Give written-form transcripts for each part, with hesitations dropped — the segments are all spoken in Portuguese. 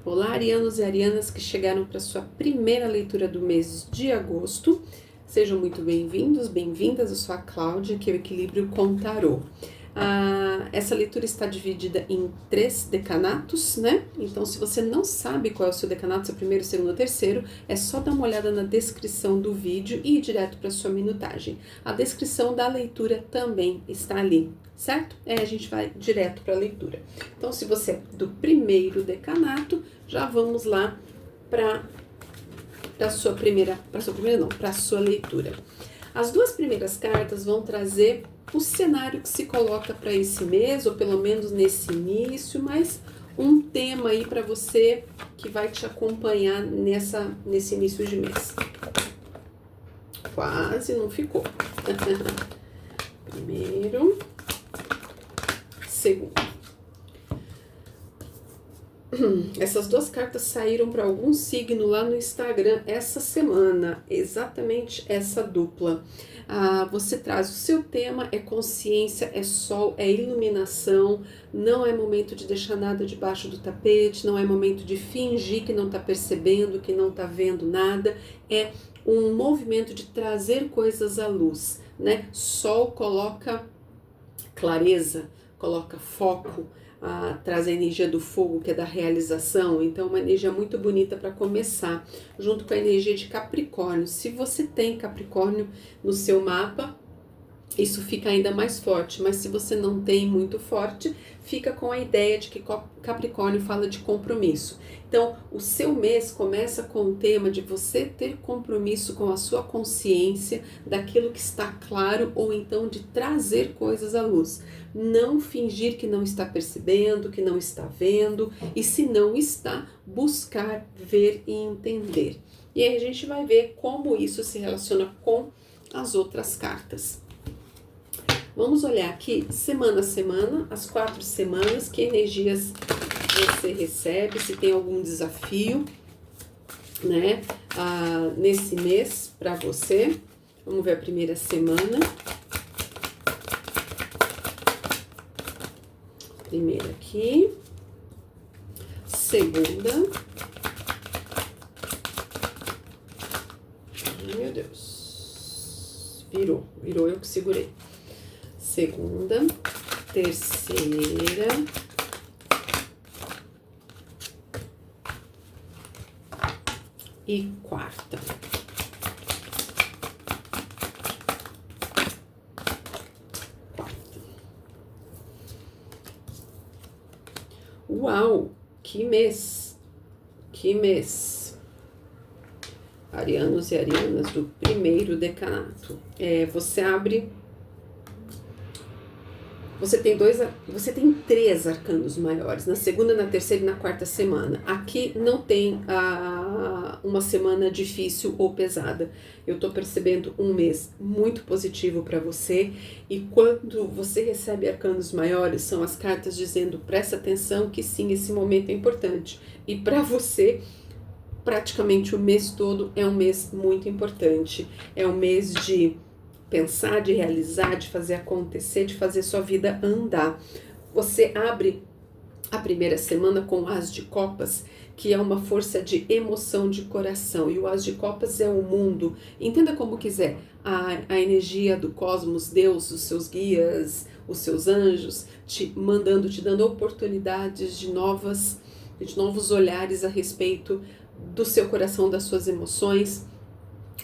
Olá, arianos e arianas que chegaram para sua primeira leitura do mês de agosto. Sejam muito bem-vindos, bem-vindas. Eu sou a Cláudia, que é o Equilíbrio com Tarô. Essa leitura está dividida em 3 decanatos, né? Então, se você não sabe qual é o seu decanato, seu primeiro, segundo ou terceiro, é só dar uma olhada na descrição do vídeo e ir direto para sua minutagem. A descrição da leitura também está ali, certo? A gente vai direto para a leitura. Então, se você é do primeiro decanato, já vamos lá para a sua leitura. As 2 primeiras cartas vão trazer o cenário que se coloca para esse mês, ou pelo menos nesse início, mas um tema aí para você que vai te acompanhar nesse início de mês. Quase não ficou. Primeiro, segundo. Essas 2 cartas saíram para algum signo lá no Instagram essa semana, exatamente essa dupla. Você traz o seu tema, é consciência, é sol, é iluminação, não é momento de deixar nada debaixo do tapete, não é momento de fingir que não está percebendo, que não está vendo nada, é um movimento de trazer coisas à luz, né? Sol coloca clareza, coloca foco, traz a energia do fogo, que é da realização. Então, uma energia muito bonita para começar, junto com a energia de Capricórnio. Se você tem Capricórnio no seu mapa, isso fica ainda mais forte, mas se você não tem muito forte, fica com a ideia de que Capricórnio fala de compromisso. Então, o seu mês começa com o tema de você ter compromisso com a sua consciência, daquilo que está claro, ou então de trazer coisas à luz. Não fingir que não está percebendo, que não está vendo, e se não está, buscar ver e entender. E aí a gente vai ver como isso se relaciona com as outras cartas. Vamos olhar aqui, semana a semana, as 4 semanas, que energias você recebe, se tem algum desafio, né, nesse mês para você. Vamos ver a primeira semana. Primeira aqui. Segunda. Ai, meu Deus. Virou, eu que segurei. Segunda, terceira, e quarta. Uau, que mês! Que mês! Arianos e arianas do primeiro decanato. Você abre... Você tem 3 arcanos maiores, na segunda, na terceira e na quarta semana. Aqui não tem uma semana difícil ou pesada. Eu tô percebendo um mês muito positivo para você. E quando você recebe arcanos maiores, são as cartas dizendo, presta atenção que sim, esse momento é importante. E para você, praticamente o mês todo é um mês muito importante. É um mês de pensar, de realizar, de fazer acontecer, de fazer sua vida andar. Você abre a primeira semana com o As de Copas, que é uma força de emoção de coração. E o As de Copas é o mundo. Entenda como quiser. A energia do cosmos, Deus, os seus guias, os seus anjos, te dando oportunidades de novos olhares a respeito do seu coração, das suas emoções,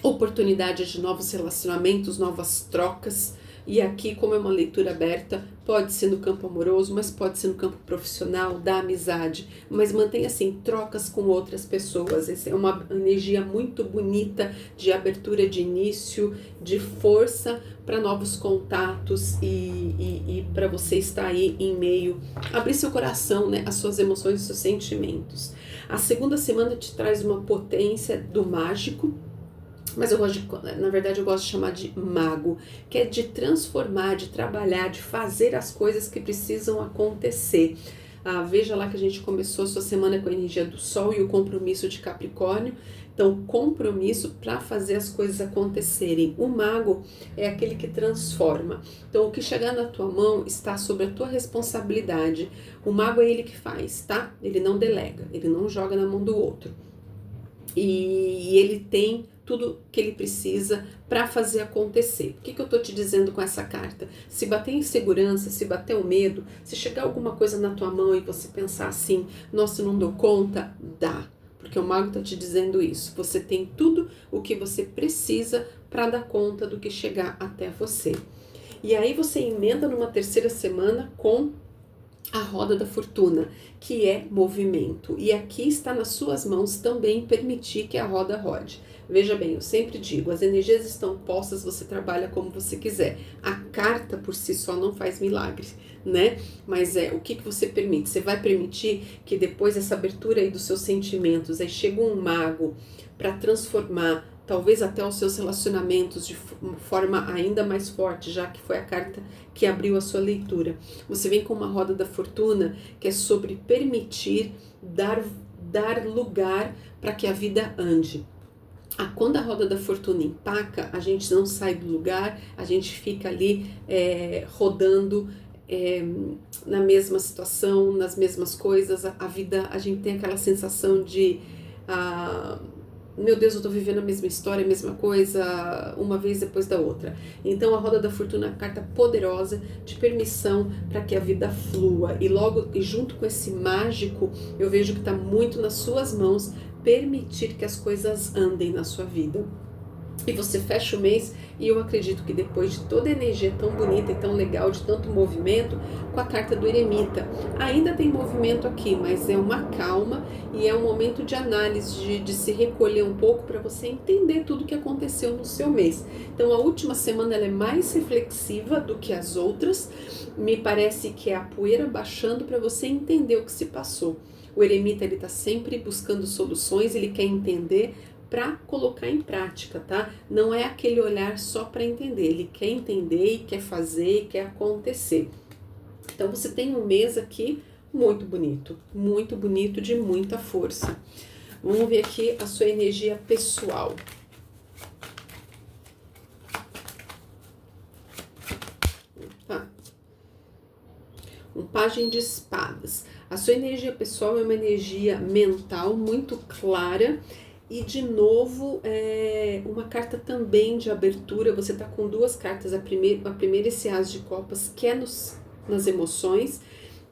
oportunidade de novos relacionamentos, novas trocas. E aqui, como é uma leitura aberta, pode ser no campo amoroso, mas pode ser no campo profissional, da amizade. Mas mantenha assim, trocas com outras pessoas. Essa é uma energia muito bonita de abertura de início, de força para novos contatos e para você estar aí em meio, abrir seu coração, né, as suas emoções e seus sentimentos. A segunda semana te traz uma potência do mágico, mas eu gosto de chamar de mago, que é de transformar, de trabalhar, de fazer as coisas que precisam acontecer. Veja lá que a gente começou a sua semana com a energia do Sol e o compromisso de Capricórnio. Então, compromisso para fazer as coisas acontecerem. O mago é aquele que transforma. Então, o que chegar na tua mão está sobre a tua responsabilidade. O mago é ele que faz, tá? Ele não delega, ele não joga na mão do outro. E ele tem tudo que ele precisa para fazer acontecer. O que eu tô te dizendo com essa carta? Se bater insegurança, se bater o medo, se chegar alguma coisa na tua mão e você pensar assim, nossa, eu não dou conta, dá. Porque o mago tá te dizendo isso. Você tem tudo o que você precisa para dar conta do que chegar até você. E aí você emenda numa terceira semana com a roda da fortuna, que é movimento. E aqui está nas suas mãos também permitir que a roda rode. Veja bem, eu sempre digo, as energias estão postas, você trabalha como você quiser. A carta por si só não faz milagre, né? Mas o que você permite? Você vai permitir que depois dessa abertura aí dos seus sentimentos, aí chega um mago para transformar talvez até os seus relacionamentos de forma ainda mais forte, já que foi a carta que abriu a sua leitura. Você vem com uma roda da fortuna que é sobre permitir, dar lugar para que a vida ande. Quando a roda da fortuna empaca, a gente não sai do lugar, a gente fica ali rodando na mesma situação, nas mesmas coisas. A vida, a gente tem aquela sensação de meu Deus, eu estou vivendo a mesma história, a mesma coisa, uma vez depois da outra. Então a roda da fortuna é uma carta poderosa de permissão para que a vida flua. E junto com esse mágico, eu vejo que está muito nas suas mãos permitir que as coisas andem na sua vida. E você fecha o mês e eu acredito que depois de toda a energia tão bonita e tão legal, de tanto movimento, com a carta do eremita. Ainda tem movimento aqui, mas é uma calma e é um momento de análise, de se recolher um pouco para você entender tudo o que aconteceu no seu mês. Então a última semana ela é mais reflexiva do que as outras. Me parece que é a poeira baixando para você entender o que se passou. O eremita ele está sempre buscando soluções, ele quer entender para colocar em prática, tá? Não é aquele olhar só para entender, ele quer entender e quer fazer e quer acontecer. Então você tem um mês aqui muito bonito, de muita força. Vamos ver aqui a sua energia pessoal. Um pajem de espadas. A sua energia pessoal é uma energia mental muito clara. E de novo, uma carta também de abertura. Você está com duas cartas. A primeira esse as de copas, que é nas emoções.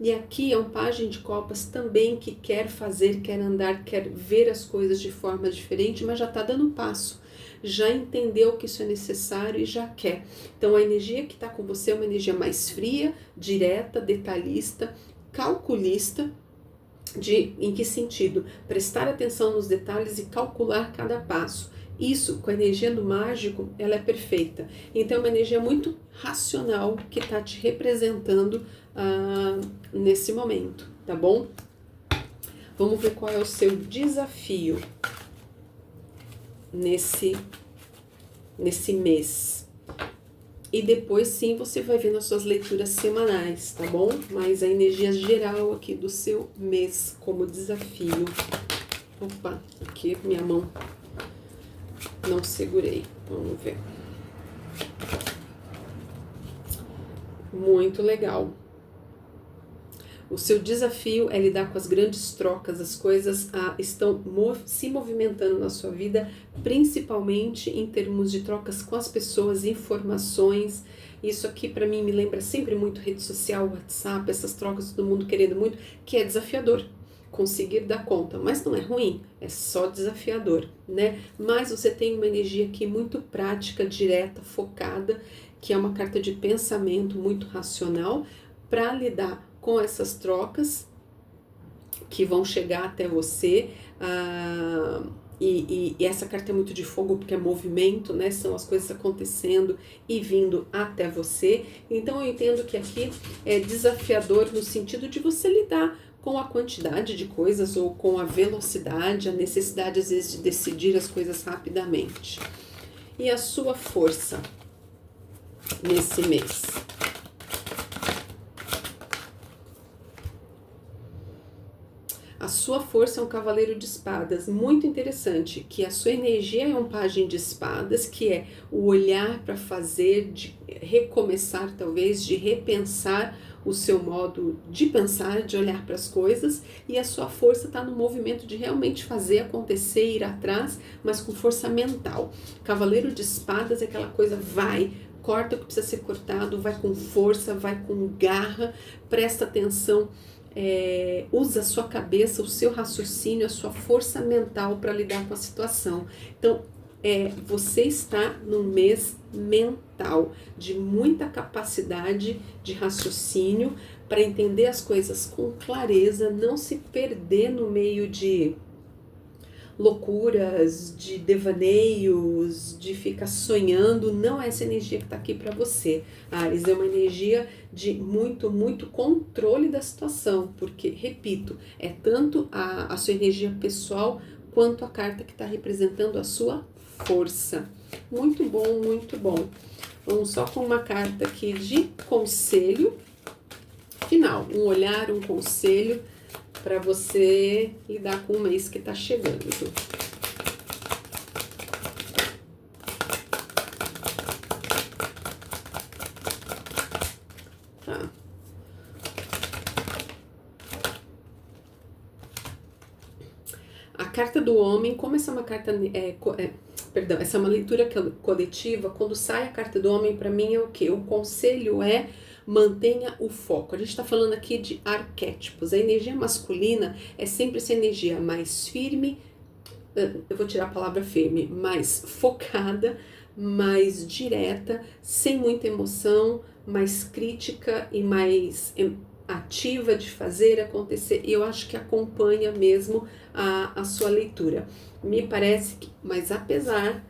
E aqui é um pajem de copas também que quer fazer, quer andar, quer ver as coisas de forma diferente, mas já está dando um passo. Já entendeu que isso é necessário e já quer. Então a energia que está com você é uma energia mais fria, direta, detalhista, calculista. Em que sentido? Prestar atenção nos detalhes e calcular cada passo. Isso, com a energia do mágico, ela é perfeita. Então é uma energia muito racional que está te representando nesse momento, tá bom? Vamos ver qual é o seu desafio nesse mês. E depois sim você vai ver nas suas leituras semanais, tá bom? Mas a energia geral aqui do seu mês como desafio. Opa, aqui minha mão não segurei. Vamos ver. Muito legal. O seu desafio é lidar com as grandes trocas, as coisas estão se movimentando na sua vida, principalmente em termos de trocas com as pessoas, informações. Isso aqui para mim me lembra sempre muito rede social, WhatsApp, essas trocas, todo mundo querendo muito, que é desafiador conseguir dar conta, mas não é ruim, é só desafiador, né? Mas você tem uma energia aqui muito prática, direta, focada, que é uma carta de pensamento muito racional para lidar com essas trocas que vão chegar até você. E essa carta é muito de fogo porque é movimento, né? São as coisas acontecendo e vindo até você. Então eu entendo que aqui é desafiador no sentido de você lidar com a quantidade de coisas ou com a velocidade, a necessidade às vezes de decidir as coisas rapidamente. E a sua força nesse mês? sua força é um cavaleiro de espadas, muito interessante, que a sua energia é um pajem de espadas, que é o olhar para fazer, de recomeçar talvez, de repensar o seu modo de pensar, de olhar para as coisas, e a sua força está no movimento de realmente fazer acontecer, ir atrás, mas com força mental. Cavaleiro de espadas é aquela coisa, vai, corta o que precisa ser cortado, vai com força, vai com garra, presta atenção, usa a sua cabeça, o seu raciocínio, a sua força mental para lidar com a situação. Então, você está num mês mental, de muita capacidade de raciocínio para entender as coisas com clareza, não se perder no meio de loucuras, de devaneios, de ficar sonhando. Não é essa energia que está aqui para você. Áries, é uma energia de muito, muito controle da situação, porque, repito, é tanto a sua energia pessoal quanto a carta que está representando a sua força. Muito bom, muito bom. Vamos só com uma carta aqui de conselho final, um olhar, um conselho para você lidar com o mês que está chegando. Tá. A carta do homem, como essa é uma carta, perdão, essa é uma leitura coletiva, quando sai a carta do homem, para mim é o quê? O conselho é: mantenha o foco. A gente está falando aqui de arquétipos. A energia masculina é sempre essa energia mais firme, eu vou tirar a palavra firme, mais focada, mais direta, sem muita emoção, mais crítica e mais ativa de fazer acontecer. E eu acho que acompanha mesmo a sua leitura. Me parece que, mas apesar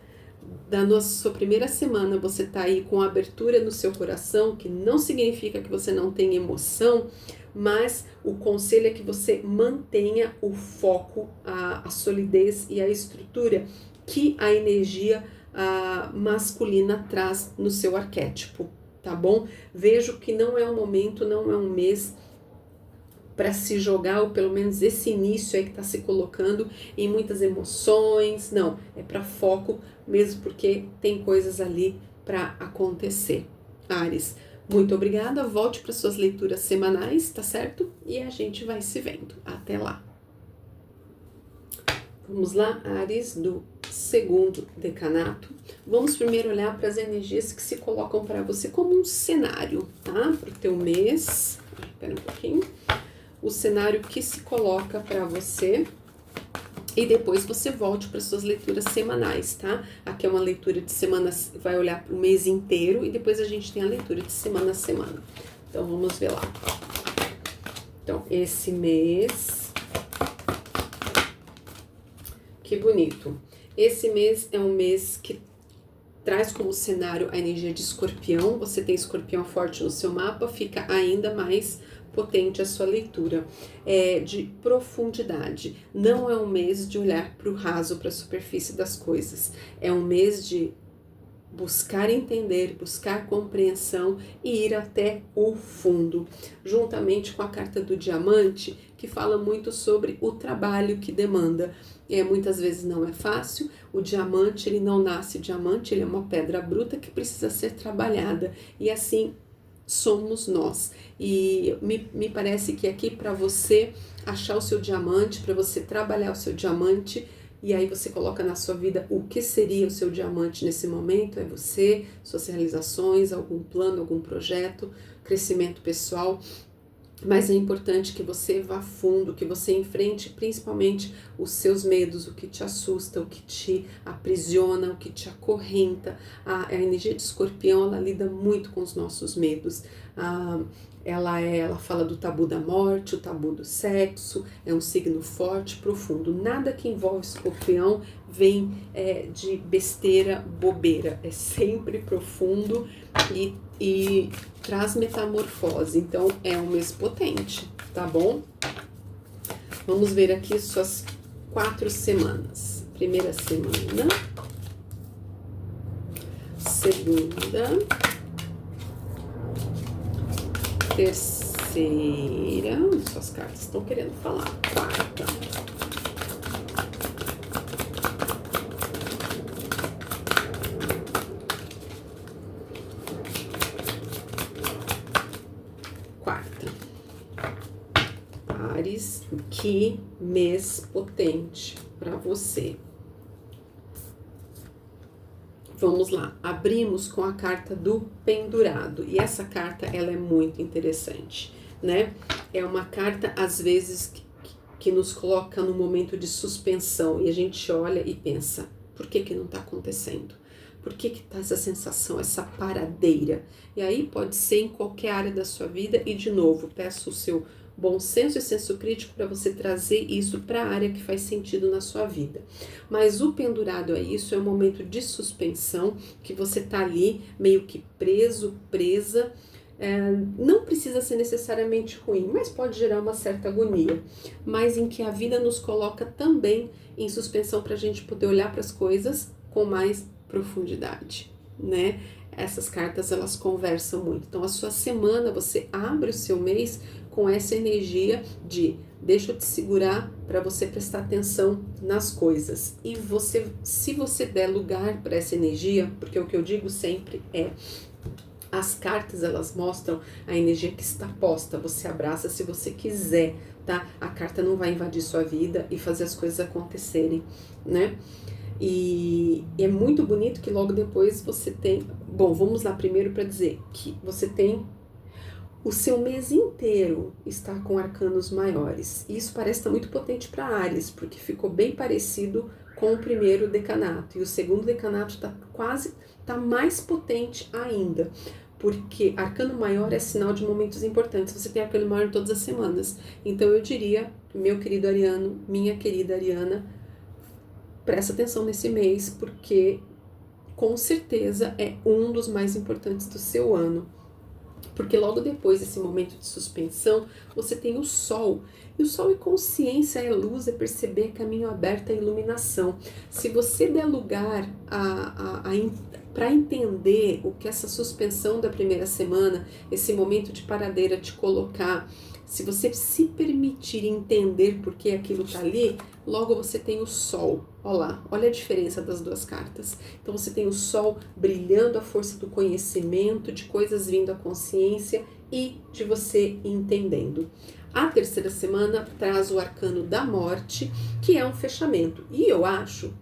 da sua primeira semana, você tá aí com abertura no seu coração, que não significa que você não tem emoção, mas o conselho é que você mantenha o foco, a solidez e a estrutura que a energia masculina traz no seu arquétipo, tá bom? Vejo que não é um momento, não é um mês para se jogar, ou pelo menos esse início aí que está se colocando em muitas emoções, não, é para foco mesmo, porque tem coisas ali para acontecer. Áries, muito obrigada, volte para suas leituras semanais, tá certo? E a gente vai se vendo. Até lá. Vamos lá, Áries, do segundo decanato. Vamos primeiro olhar para as energias que se colocam para você como um cenário, tá? Para o teu mês. Espera um pouquinho. O cenário que se coloca para você, e depois você volte para suas leituras semanais, tá? Aqui é uma leitura de semana, vai olhar para o mês inteiro, e depois a gente tem a leitura de semana a semana. Então, vamos ver lá. Então, esse mês, que bonito. Esse mês é um mês que traz como cenário a energia de escorpião. Você tem escorpião forte no seu mapa, fica ainda mais potente a sua leitura, de profundidade. Não é um mês de olhar para o raso, para a superfície das coisas. É um mês de buscar entender, buscar compreensão e ir até o fundo. Juntamente com a carta do diamante, que fala muito sobre o trabalho que demanda. Muitas vezes não é fácil. O diamante, ele não nasce diamante, ele é uma pedra bruta que precisa ser trabalhada. E assim somos nós. E me parece que aqui, para você achar o seu diamante, para você trabalhar o seu diamante, e aí você coloca na sua vida o que seria o seu diamante nesse momento, é você, suas realizações, algum plano, algum projeto, crescimento pessoal. Mas é importante que você vá fundo, que você enfrente principalmente os seus medos, o que te assusta, o que te aprisiona, o que te acorrenta. A energia de escorpião, ela lida muito com os nossos medos. Ela fala do tabu da morte, o tabu do sexo, é um signo forte, profundo. Nada que envolve escorpião vem de besteira, bobeira. É sempre profundo e traz metamorfose. Então, é um mês potente, tá bom? Vamos ver aqui suas 4 semanas. Primeira semana. Segunda. Terceira. terceira, suas cartas estão querendo falar. Quarta. Quarta. Áries, que mês potente para você. Vamos lá, abrimos com a carta do pendurado, e essa carta, ela é muito interessante, né? É uma carta, às vezes, que nos coloca num momento de suspensão, e a gente olha e pensa, por que que não tá acontecendo? Por que que tá essa sensação, essa paradeira? E aí pode ser em qualquer área da sua vida, e de novo, peço o seu bom senso e senso crítico para você trazer isso para a área que faz sentido na sua vida. Mas o pendurado é isso, é um momento de suspensão, que você tá ali meio que preso, presa. Não precisa ser necessariamente ruim, mas pode gerar uma certa agonia. Mas em que a vida nos coloca também em suspensão para a gente poder olhar para as coisas com mais profundidade, né? Essas cartas, elas conversam muito. Então, a sua semana, você abre o seu mês com essa energia de deixa eu te segurar para você prestar atenção nas coisas. E você, se você der lugar para essa energia, porque o que eu digo sempre é, as cartas, elas mostram a energia que está posta, você abraça se você quiser, tá? A carta não vai invadir sua vida e fazer as coisas acontecerem, né? E é muito bonito que logo depois você tem... Bom, vamos lá primeiro para dizer que você tem... O seu mês inteiro está com arcanos maiores. E isso parece estar muito potente para Áries, porque ficou bem parecido com o primeiro decanato. E o segundo decanato está mais potente ainda. Porque arcano maior é sinal de momentos importantes. Você tem arcano maior todas as semanas. Então eu diria, meu querido Ariano, minha querida Ariana, presta atenção nesse mês, porque com certeza é um dos mais importantes do seu ano. Porque logo depois desse momento de suspensão, você tem o Sol. E o Sol é consciência, é luz, é perceber caminho aberto, é iluminação. Se você der lugar para entender o que essa suspensão da primeira semana, esse momento de paradeira te colocar, se você se permitir entender por que aquilo está ali, logo você tem o Sol. Olha lá, olha a diferença das duas cartas. Então você tem o Sol brilhando, a força do conhecimento, de coisas vindo à consciência e de você entendendo. A terceira semana traz o arcano da morte, que é um fechamento. E eu acho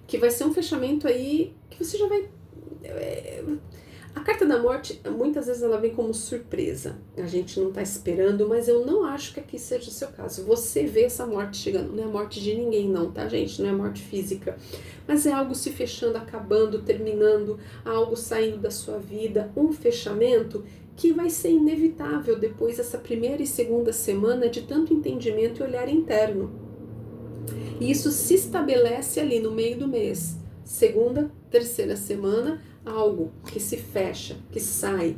que vai ser um fechamento aí que você já vai... A carta da morte, muitas vezes ela vem como surpresa. A gente não está esperando, mas eu não acho que aqui seja o seu caso. Você vê essa morte chegando. Não é a morte de ninguém não, tá, gente? Não é morte física. Mas é algo se fechando, acabando, terminando, algo saindo da sua vida. Um fechamento que vai ser inevitável depois dessa primeira e segunda semana de tanto entendimento e olhar interno. E isso se estabelece ali no meio do mês. Segunda, terceira semana, algo que se fecha, que sai,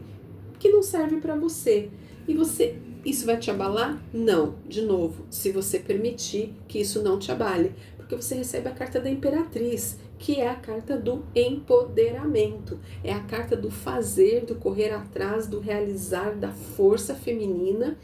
que não serve para você. E você, isso vai te abalar? Não. De novo, se você permitir que isso não te abale, porque você recebe a carta da Imperatriz, que é a carta do empoderamento, é a carta do fazer, do correr atrás, do realizar, da força feminina,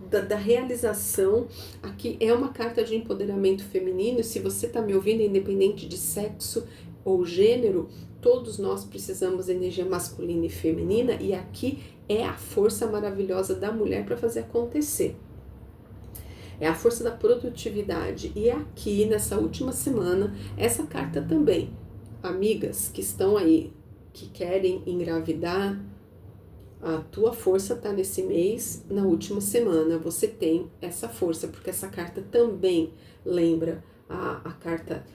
da realização. Aqui é uma carta de empoderamento feminino. Se você está me ouvindo, independente de sexo ou gênero, todos nós precisamos de energia masculina e feminina, e aqui é a força maravilhosa da mulher para fazer acontecer. É a força da produtividade. E aqui, nessa última semana, essa carta também. Amigas que estão aí, que querem engravidar, a tua força está nesse mês, na última semana. Você tem essa força, porque essa carta também lembra a carta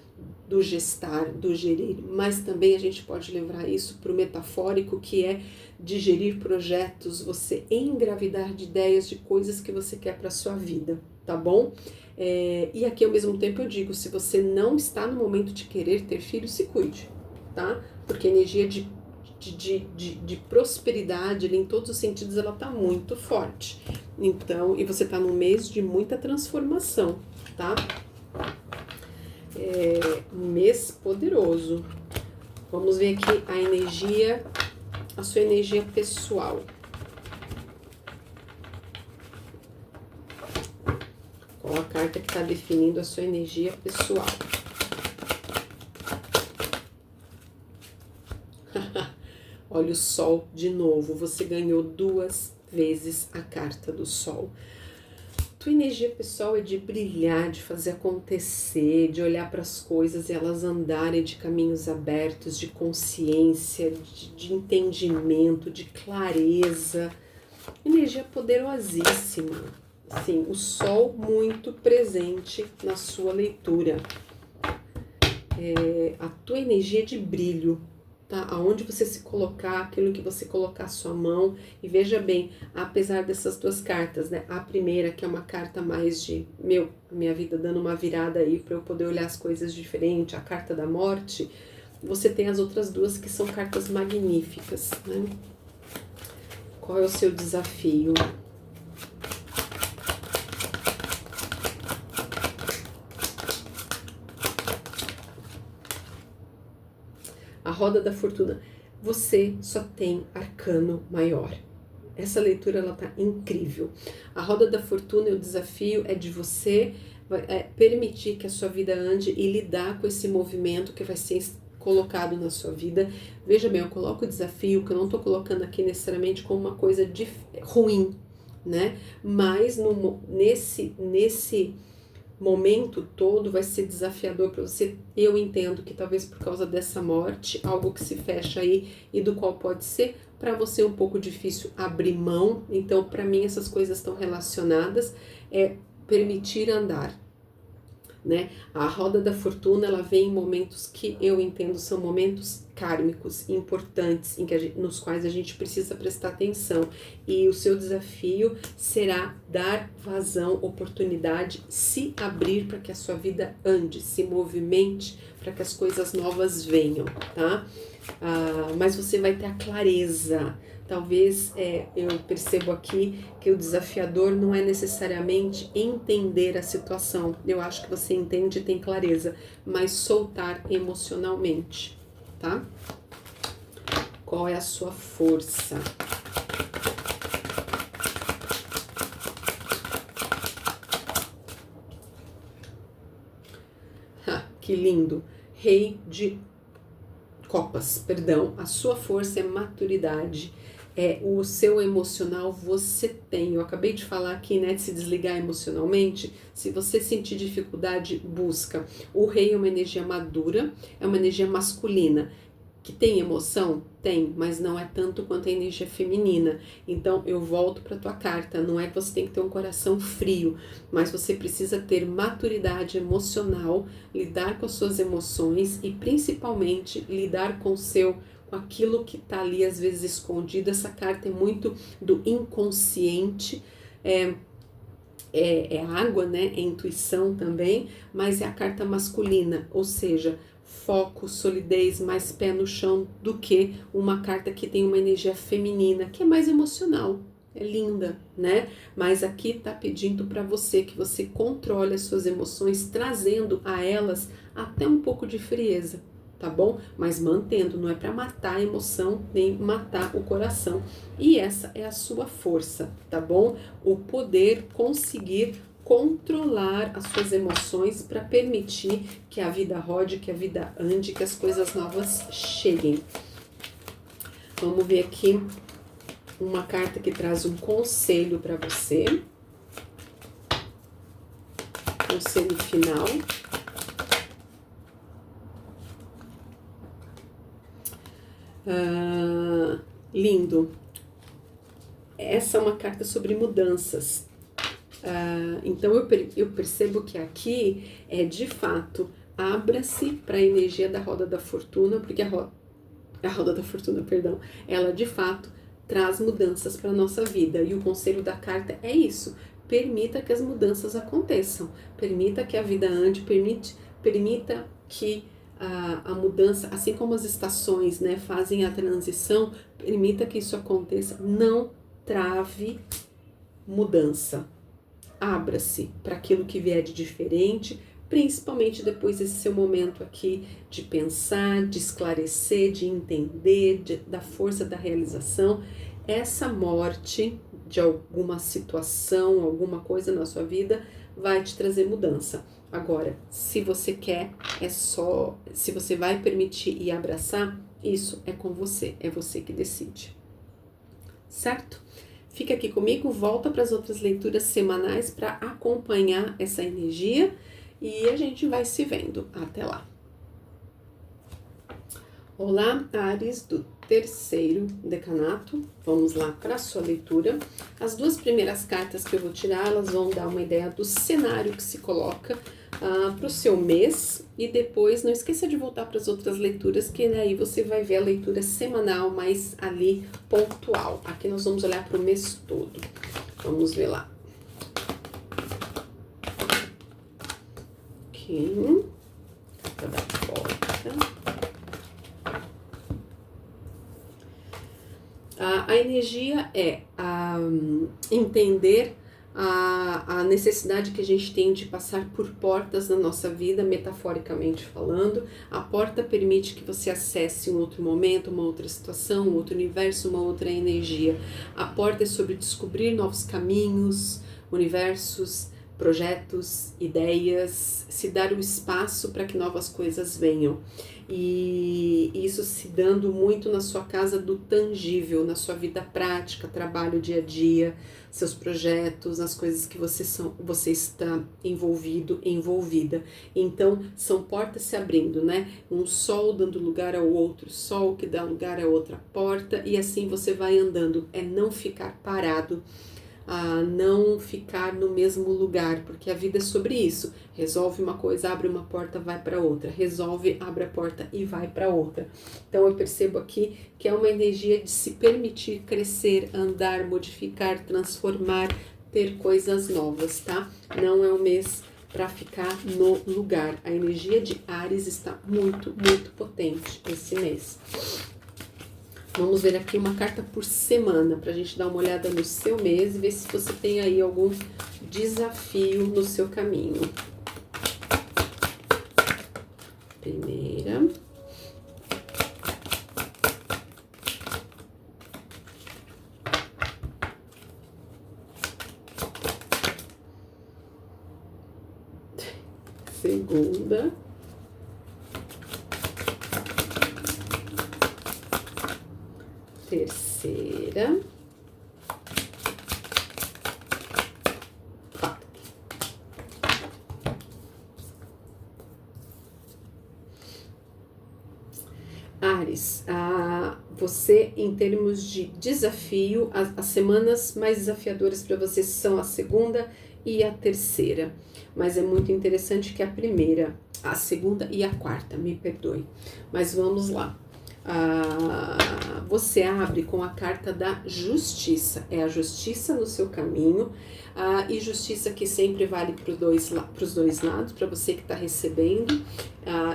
do gestar, do gerir, mas também a gente pode levar isso para o metafórico, que é digerir projetos, você engravidar de ideias, de coisas que você quer para a sua vida, tá bom? E aqui ao mesmo tempo eu digo, se você não está no momento de querer ter filho, se cuide, tá? Porque a energia de prosperidade, ali, em todos os sentidos, ela tá muito forte. Então, e você tá num mês de muita transformação, tá? Um mês poderoso. Vamos ver aqui a energia a sua energia pessoal. Qual a carta que está definindo a sua energia pessoal? Olha o Sol de novo. Você ganhou 2 vezes a carta do Sol. Tua energia pessoal é de brilhar, de fazer acontecer, de olhar para as coisas e elas andarem de caminhos abertos, de consciência, de entendimento, de clareza. Energia poderosíssima. Sim, o Sol muito presente na sua leitura. A tua energia de brilho, tá? Aonde você se colocar, aquilo que você colocar a sua mão. E veja bem, apesar dessas 2 cartas, né? A primeira, que é uma carta mais de minha vida dando uma virada aí para eu poder olhar as coisas diferente, a carta da morte. Você tem as outras 2 que são cartas magníficas, né? Qual é o seu desafio? A roda da fortuna. Você só tem arcano maior. Essa leitura, ela tá incrível. A roda da fortuna, o desafio é de você permitir que a sua vida ande e lidar com esse movimento que vai ser colocado na sua vida. Veja bem, eu coloco o desafio, que eu não tô colocando aqui necessariamente como uma coisa ruim, né? Mas nesse momento todo vai ser desafiador para você. Eu entendo que talvez por causa dessa morte, algo que se fecha aí e do qual pode ser para você um pouco difícil abrir mão. Então, para mim, essas coisas estão relacionadas. Permitir andar, né? A roda da fortuna, ela vem em momentos que eu entendo são momentos kármicos, importantes, nos quais a gente precisa prestar atenção. E o seu desafio será dar vazão, oportunidade, se abrir para que a sua vida ande, se movimente, para que as coisas novas venham, tá? Mas você vai ter a clareza. Talvez eu percebo aqui que o desafiador não é necessariamente entender a situação. Eu acho que você entende e tem clareza, mas soltar emocionalmente, tá? Qual é a sua força? Que lindo! Rei de copas, perdão. A sua força é maturidade. O seu emocional você tem. Eu acabei de falar aqui, né, de se desligar emocionalmente. Se você sentir dificuldade, busca. O rei é uma energia madura, é uma energia masculina. Que tem emoção? Tem, mas não é tanto quanto a energia feminina. Então, eu volto para tua carta. Não é que você tem que ter um coração frio, mas você precisa ter maturidade emocional, lidar com as suas emoções e, principalmente, lidar com aquilo que está ali, às vezes, escondido. Essa carta é muito do inconsciente, é água, né? É intuição também, mas é a carta masculina, ou seja, foco, solidez, mais pé no chão do que uma carta que tem uma energia feminina, que é mais emocional, é linda, né? Mas aqui tá pedindo para você que você controle as suas emoções, trazendo a elas até um pouco de frieza, tá bom? Mas mantendo, não é para matar a emoção, nem matar o coração. E essa é a sua força, tá bom? O poder conseguir controlar as suas emoções para permitir que a vida rode, que a vida ande, que as coisas novas cheguem. Vamos ver aqui uma carta que traz um conselho para você. Conselho final. Lindo. Essa é uma carta sobre mudanças. Então eu percebo que aqui de fato, abra-se para a energia da roda da fortuna, porque a roda da fortuna, perdão, ela de fato traz mudanças para a nossa vida. E o conselho da carta é isso: permita que as mudanças aconteçam, permita que a vida ande, permita que a mudança, assim como as estações, né, fazem a transição, permita que isso aconteça, não trave mudança. Abra-se para aquilo que vier de diferente, principalmente depois desse seu momento aqui de pensar, de esclarecer, de entender, da força da realização. Essa morte de alguma situação, alguma coisa na sua vida vai te trazer mudança. Agora, se você quer, se você vai permitir e abraçar, isso é com você, é você que decide. Certo? Fica aqui comigo, volta para as outras leituras semanais para acompanhar essa energia e a gente vai se vendo. Até lá! Olá, Áries do terceiro decanato. Vamos lá para a sua leitura. As duas primeiras cartas que eu vou tirar, elas vão dar uma ideia do cenário que se coloca para o seu mês. E depois, não esqueça de voltar para as outras leituras, que daí você vai ver a leitura semanal mais ali pontual. Aqui nós vamos olhar para o mês todo. Vamos ver lá. Aqui. Carta da porta. A energia é entender a necessidade que a gente tem de passar por portas na nossa vida, metaforicamente falando. A porta permite que você acesse um outro momento, uma outra situação, um outro universo, uma outra energia. A porta é sobre descobrir novos caminhos, universos, projetos, ideias, se dar o espaço para que novas coisas venham. E isso se dando muito na sua casa do tangível, na sua vida prática, trabalho dia a dia, seus projetos, as coisas que você está envolvida. Então, são portas se abrindo, né? Um sol dando lugar ao outro sol, que dá lugar a outra porta, e assim você vai andando. É não ficar parado, a não ficar no mesmo lugar, porque a vida é sobre isso. Resolve uma coisa, abre uma porta, vai para outra. Resolve, abre a porta e vai para outra. Então eu percebo aqui que é uma energia de se permitir crescer, andar, modificar, transformar, ter coisas novas, tá? Não é um mês para ficar no lugar. A energia de Áries está muito, muito potente esse mês. Vamos ver aqui uma carta por semana, para a gente dar uma olhada no seu mês e ver se você tem aí algum desafio no seu caminho. Primeira. Segunda. Terceira. Quarta. Áries, você em termos de desafio, as semanas mais desafiadoras para você são a segunda e a terceira. Mas é muito interessante que a segunda e a quarta, me perdoe. Mas vamos lá. Você abre com a carta da justiça, é a justiça no seu caminho, e justiça que sempre vale para os dois lados, para você que está recebendo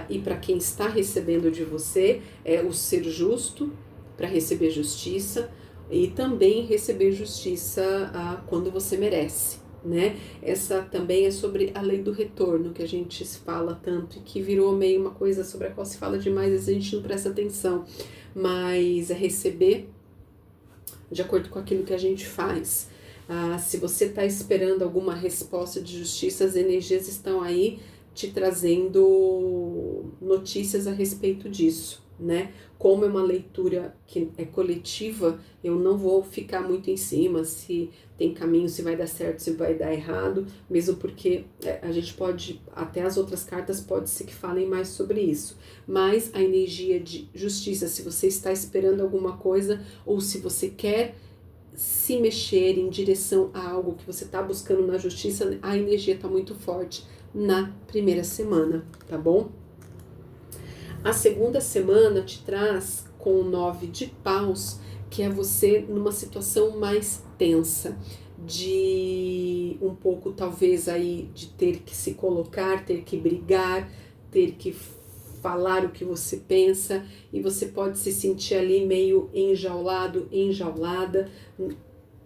e para quem está recebendo de você, é o ser justo para receber justiça e também receber justiça quando você merece. Né? Essa também é sobre a lei do retorno, que a gente fala tanto e que virou meio uma coisa sobre a qual se fala demais, às vezes a gente não presta atenção, mas é receber de acordo com aquilo que a gente faz. Se você está esperando alguma resposta de justiça, as energias estão aí te trazendo notícias a respeito disso, né? Como é uma leitura que é coletiva, eu não vou ficar muito em cima se tem caminho, se vai dar certo, se vai dar errado, mesmo porque a gente pode, até as outras cartas pode ser que falem mais sobre isso. Mas a energia de justiça, se você está esperando alguma coisa ou se você quer se mexer em direção a algo que você está buscando na justiça, a energia está muito forte na primeira semana, tá bom? A segunda semana te traz com o 9 de paus, que é você numa situação mais tensa, de um pouco talvez aí de ter que se colocar, ter que brigar, ter que falar o que você pensa, e você pode se sentir ali meio enjaulado, enjaulada,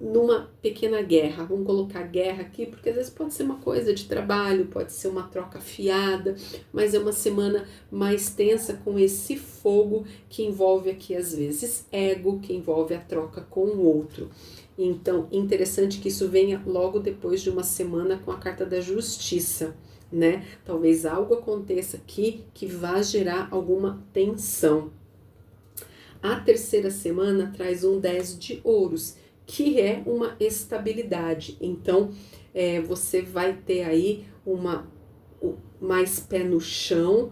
numa pequena guerra. Vamos colocar guerra aqui, porque às vezes pode ser uma coisa de trabalho, pode ser uma troca fiada, mas é uma semana mais tensa com esse fogo que envolve aqui às vezes ego, que envolve a troca com o outro. Então, interessante que isso venha logo depois de uma semana com a carta da justiça, né? Talvez algo aconteça aqui que vá gerar alguma tensão. A terceira semana traz um 10 de ouros, que é uma estabilidade. Então, você vai ter aí mais pé no chão.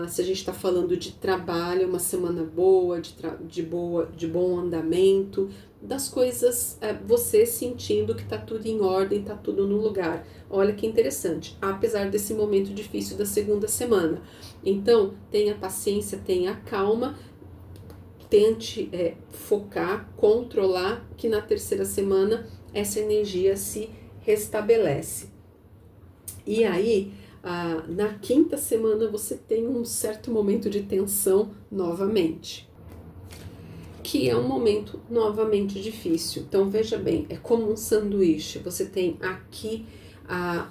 Se a gente está falando de trabalho, uma semana boa, de bom andamento, das coisas, você sentindo que está tudo em ordem, está tudo no lugar. Olha que interessante, apesar desse momento difícil da segunda semana. Então, tenha paciência, tenha calma, tente focar, controlar, que na terceira semana essa energia se restabelece. E aí, na quinta semana, você tem um certo momento de tensão novamente, que é um momento novamente difícil. Então, veja bem, é como um sanduíche. Você tem aqui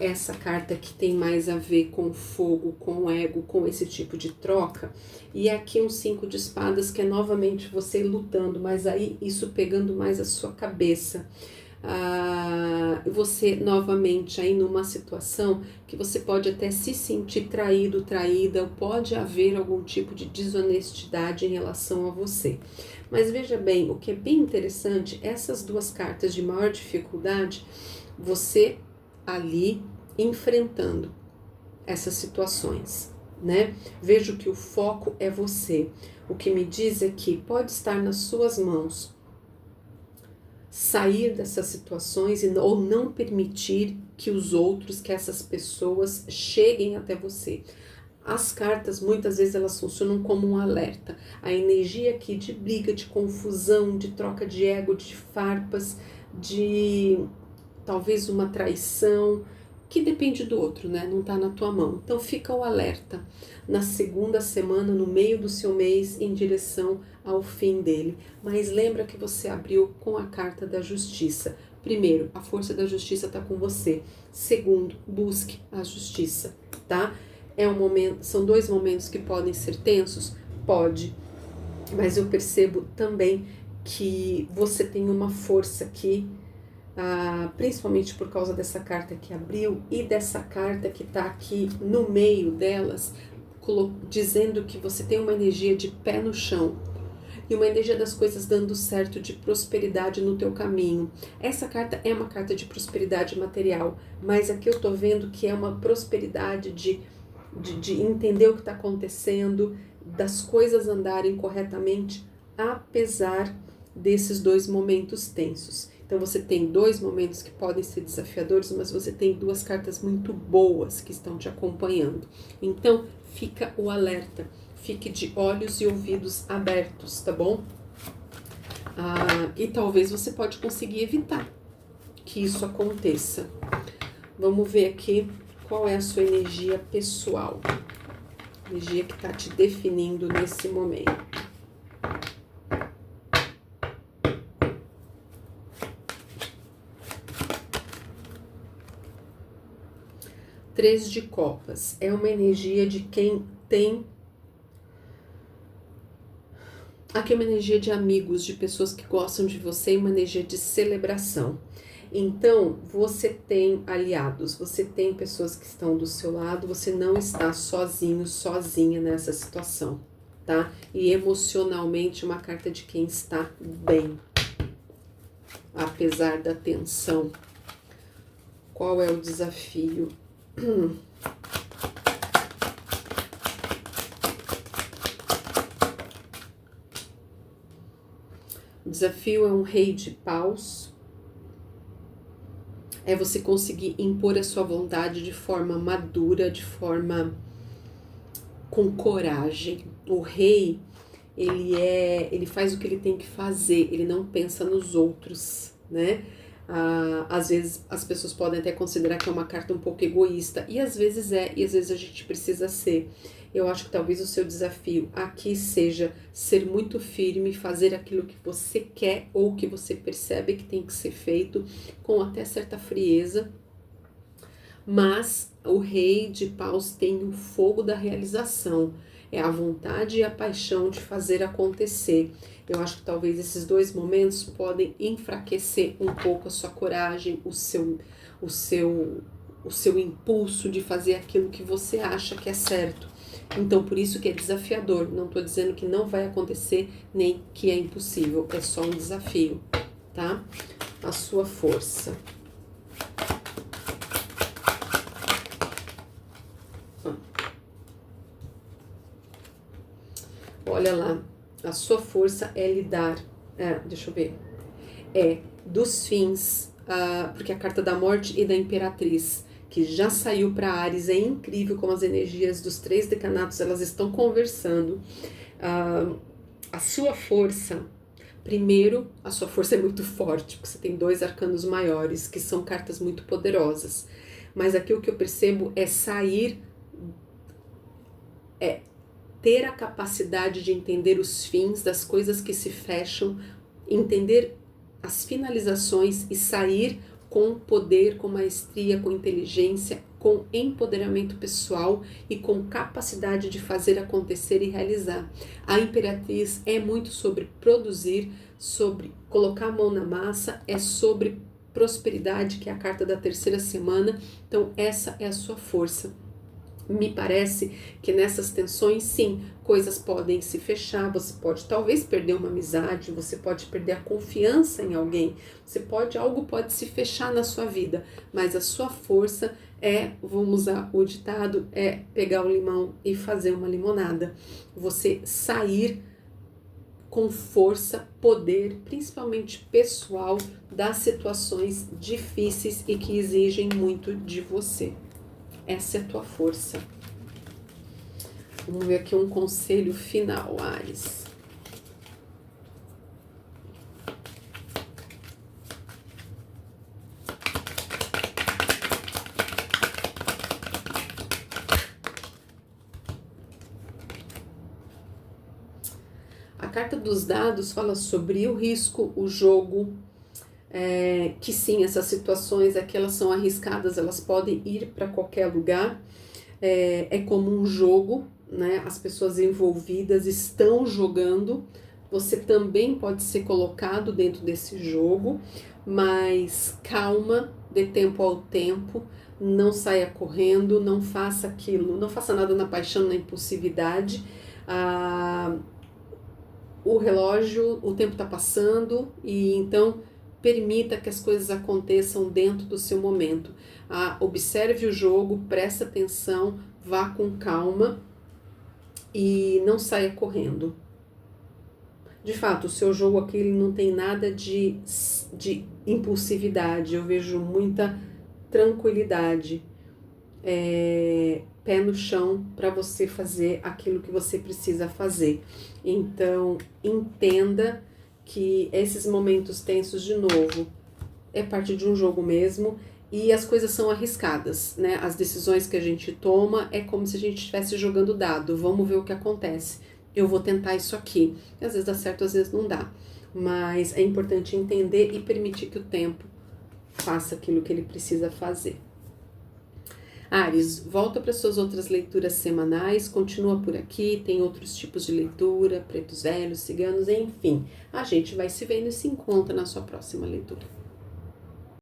essa carta que tem mais a ver com fogo, com ego, com esse tipo de troca. E aqui um 5 de espadas, que é novamente você lutando, mas aí isso pegando mais a sua cabeça. Você novamente aí numa situação que você pode até se sentir traído, traída, pode haver algum tipo de desonestidade em relação a você. Mas veja bem, o que é bem interessante, essas duas cartas de maior dificuldade, você ali enfrentando essas situações, né? Vejo que o foco é você. O que me diz é que pode estar nas suas mãos sair dessas situações ou não permitir que os outros, que essas pessoas cheguem até você. As cartas, muitas vezes, elas funcionam como um alerta. A energia aqui de briga, de confusão, de troca de ego, de farpas, de talvez uma traição, que depende do outro, né? Não tá na tua mão. Então, fica o alerta na segunda semana, no meio do seu mês, em direção ao fim dele. Mas lembra que você abriu com a carta da justiça. Primeiro, a força da justiça tá com você. Segundo, busque a justiça, tá? São 2 momentos que podem ser tensos? Pode, mas eu percebo também que você tem uma força aqui, principalmente por causa dessa carta que abriu e dessa carta que está aqui no meio delas, dizendo que você tem uma energia de pé no chão e uma energia das coisas dando certo, de prosperidade no teu caminho. Essa carta é uma carta de prosperidade material, mas aqui eu tô vendo que é uma prosperidade de entender o que está acontecendo, das coisas andarem corretamente, apesar desses 2 momentos tensos. Então você tem 2 momentos que podem ser desafiadores, mas você tem 2 cartas muito boas que estão te acompanhando. Então fica o alerta, fique de olhos e ouvidos abertos, tá bom? E talvez você pode conseguir evitar que isso aconteça. Vamos ver aqui qual é a sua energia pessoal, energia que está te definindo nesse momento. Três de copas, é uma energia de quem tem... Aqui é uma energia de amigos, de pessoas que gostam de você, uma energia de celebração. Então, você tem aliados, você tem pessoas que estão do seu lado, você não está sozinho, sozinha nessa situação, tá? E emocionalmente, uma carta de quem está bem, apesar da tensão. Qual é o desafio? O desafio é um rei de paus. É você conseguir impor a sua vontade de forma madura, de forma com coragem. O rei, ele faz o que ele tem que fazer, ele não pensa nos outros, né? Às vezes as pessoas podem até considerar que é uma carta um pouco egoísta, e às vezes é, e às vezes a gente precisa ser. Eu acho que talvez o seu desafio aqui seja ser muito firme, fazer aquilo que você quer ou que você percebe que tem que ser feito, com até certa frieza. Mas o rei de paus tem o fogo da realização, é a vontade e a paixão de fazer acontecer. Eu acho que talvez esses dois momentos podem enfraquecer um pouco a sua coragem, o seu impulso de fazer aquilo que você acha que é certo. Então, por isso que é desafiador. Não estou dizendo que não vai acontecer, nem que é impossível. É só um desafio, tá? A sua força. Olha lá, a sua força é lidar, deixa eu ver, dos fins, porque a carta da morte e da imperatriz, que já saiu para Áries, é incrível como as energias dos 3 decanatos, elas estão conversando. A sua força, primeiro, a sua força é muito forte, porque você tem 2 arcanos maiores, que são cartas muito poderosas, mas aqui o que eu percebo é ter a capacidade de entender os fins das coisas que se fecham, entender as finalizações e sair com poder, com maestria, com inteligência, com empoderamento pessoal e com capacidade de fazer acontecer e realizar. A imperatriz é muito sobre produzir, sobre colocar a mão na massa, é sobre prosperidade, que é a carta da 3ª semana. Então essa é a sua força. Me parece que nessas tensões, sim, coisas podem se fechar, você pode talvez perder uma amizade, você pode perder a confiança em alguém, algo pode se fechar na sua vida, mas a sua força vamos usar o ditado, é pegar o limão e fazer uma limonada. Você sair com força, poder, principalmente pessoal, das situações difíceis e que exigem muito de você. Essa é a tua força. Vamos ver aqui um conselho final, Áries. A carta dos dados fala sobre o risco, o jogo, que sim, essas situações aqui elas são arriscadas, elas podem ir para qualquer lugar, é como um jogo, né? As pessoas envolvidas estão jogando, você também pode ser colocado dentro desse jogo, mas calma, dê tempo ao tempo, não saia correndo, não faça aquilo, não faça nada na paixão, na impulsividade. O relógio, o tempo está passando e então permita que as coisas aconteçam dentro do seu momento. Observe o jogo, preste atenção, vá com calma e não saia correndo. De fato, o seu jogo aqui ele não tem nada de impulsividade, eu vejo muita tranquilidade. Pé no chão para você fazer aquilo que você precisa fazer. Então, entenda que esses momentos tensos, de novo, é parte de um jogo mesmo e as coisas são arriscadas, né? As decisões que a gente toma é como se a gente estivesse jogando dado, vamos ver o que acontece. Eu vou tentar isso aqui. Às vezes dá certo, às vezes não dá. Mas é importante entender e permitir que o tempo faça aquilo que ele precisa fazer. Áries, volta para suas outras leituras semanais, continua por aqui, tem outros tipos de leitura, pretos velhos, ciganos, enfim. A gente vai se vendo e se encontra na sua próxima leitura.